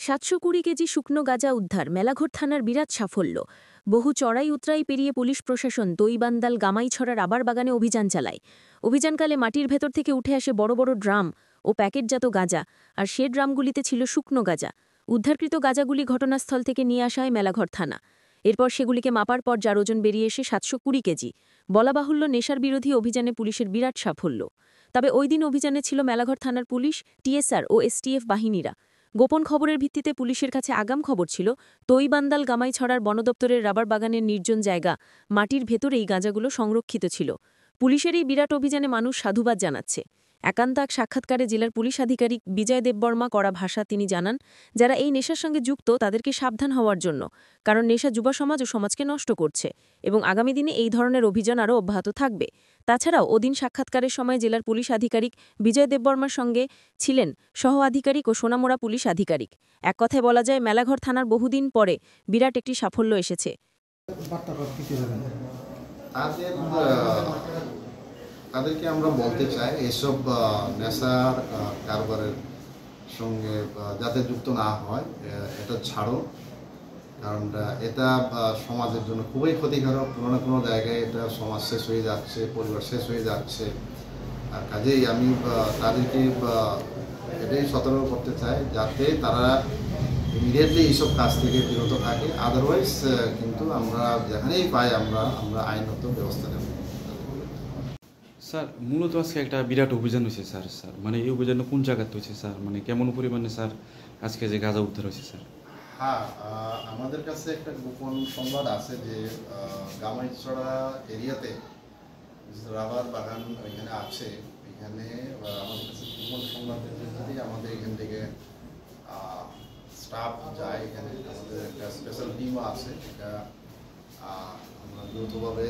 720 KG শুকনো গাঁজা উদ্ধার মেলাঘর থানার বিরাট সাফল্য। বহু চড়াই উতরাই পেরিয়ে পুলিশ প্রশাসন দইবান্দাল গামাইছড়া রাবার বাগানে অভিযান চালায়। অভিযানকালে মাটির ভেতর থেকে উঠে আসে বড় বড় ড্রাম ও প্যাকেটজাত গাঁজা, আর সে ড্রামগুলিতে ছিল শুকনো গাঁজা। উদ্ধারকৃত গাঁজাগুলি ঘটনাস্থল থেকে নিয়ে আসা হয় মেলাঘর থানা। এরপর সেগুলিকে মাপার পর যার ওজন বেরিয়ে এসে 720 কেজি। বলা বাহুল্য, নেশার বিরোধী অভিযানে পুলিশের বিরাট সাফল্য। তবে ওই দিন অভিযানে ছিল মেলাঘর থানার পুলিশ, টিএসআর ও এসটিএফ বাহিনীরা। গোপন খবরের ভিত্তিতে পুলিশের কাছে আগাম খবর ছিল তৈবান্দাল গামাইছড়ার বনদপ্তরের রাবার বাগানের নির্জন জায়গা, মাটির ভেতরেই গাঁজাগুলো সংরক্ষিত ছিল। পুলিশের এই বিরাট অভিযানে মানুষ সাধুবাদ জানাচ্ছে। একান্ত এক সাক্ষাৎকারে জেলার পুলিশ আধিকারিক বিজয় দেববর্মা করা ভাষা তিনি জানান, যারা এই নেশার সঙ্গে যুক্ত তাদেরকে সাবধান হওয়ার জন্য, কারণ নেশা যুব সমাজ ও সমাজকে নষ্ট করছে এবং আগামী দিনে এই ধরনের অভিযান আরও অব্যাহত থাকবে। তাছাড়াও ওদিন সাক্ষাৎকারের সময় জেলার পুলিশ আধিকারিক বিজয় দেববর্মার সঙ্গে ছিলেন সহ আধিকারিক ও সোনামুড়া পুলিশ আধিকারিক। এক কথায় বলা যায়, মেলাঘর থানার বহুদিন পরে বিরাট একটি সাফল্য এসেছে। তাদেরকে আমরা বলতে চাই এসব নেশার কারবারের সঙ্গে যাতে যুক্ত না হয় এটা ছাড়ো, কারণ এটা সমাজের জন্য খুবই ক্ষতিকারক। কোনো না কোনো জায়গায় এটা সমাজ শেষ হয়ে যাচ্ছে, পরিবার শেষ হয়ে যাচ্ছে। আর কাজেই আমি তাদেরকে এটাই সতর্ক করতে চাই যাতে তারা ইমিডিয়েটলি এইসব কাজ থেকে বিরত থাকে। আদারওয়াইজ কিন্তু আমরা যেখানেই পাই আমরা আইনত ব্যবস্থা নেব। স্যার, মূলত আজকে একটা বিরাট অভিযান হয়েছে স্যার। মানে এই অভিযানে কোন জায়গাতে হয়েছে স্যার? মানে কেমন পরিমাণে স্যার আজকে যে গাঁজা উদ্ধার হয়েছে স্যার? হ্যাঁ, আমাদের কাছে একটা গোপন সংবাদ আছে যে গামাইছড়া এরিয়াতে রাবার বাগান ওইখানে আছে। এখানে আমাদের কাছে গোপন সংবাদের ভিত্তিতে আমাদের এখান থেকে স্টাফ যায়। এখানে আমাদের একটা স্পেশাল টিমও আছে। এটা আমরা দ্রুতভাবে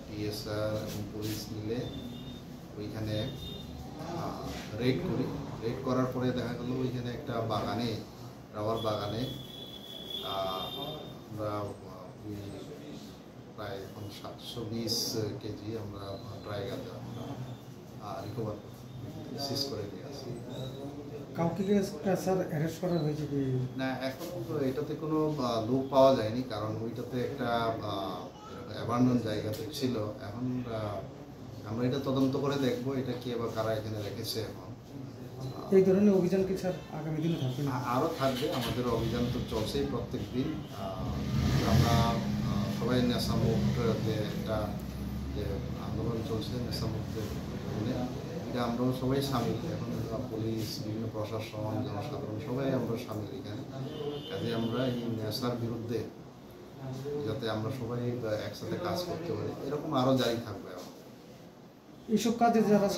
টিএসআর এবং পুলিশ মিলে ওইখানে রেড করি। রেড করার পরে দেখা গেল ওইখানে একটা বাগানে, রাবার বাগানে আমরা প্রায় এখন 720 কেজি আমরা ড্রাই গাঁজা রিকভার সিজ করে দিয়ে আসি। কাউকে স্যার অ্যারেস্ট করা হয়েছে কি না? এখন তো এটাতে কোনো লোক পাওয়া যায়নি, কারণ ওইটাতে একটা অ্যাবান্ডন জায়গাতে ছিল। এখন আমরা এটা তদন্ত করে দেখবো এটা কে বা কারা এখানে রেখেছে। এখন এই ধরনের অভিযান কি স্যার আগামী দিনে থাকবে? আরও থাকবে। আমাদের অভিযান তো চলছেই প্রত্যেক দিন। আমরা সবাই নেশামুক্ত যে একটা যে আন্দোলন চলছে নেশামুক্তের জন্য, এটা আমরাও সবাই সামিল। এখন পুলিশ, বিভিন্ন প্রশাসন, জনসাধারণ সবাই আমরা সামিল এখানে। কাজে আমরা এই নেশার বিরুদ্ধে যাতে আমরা সবাই একসাথে কাজ করতে পারি, এরকম আরও জারি থাকবে। এইসব কাজে যারা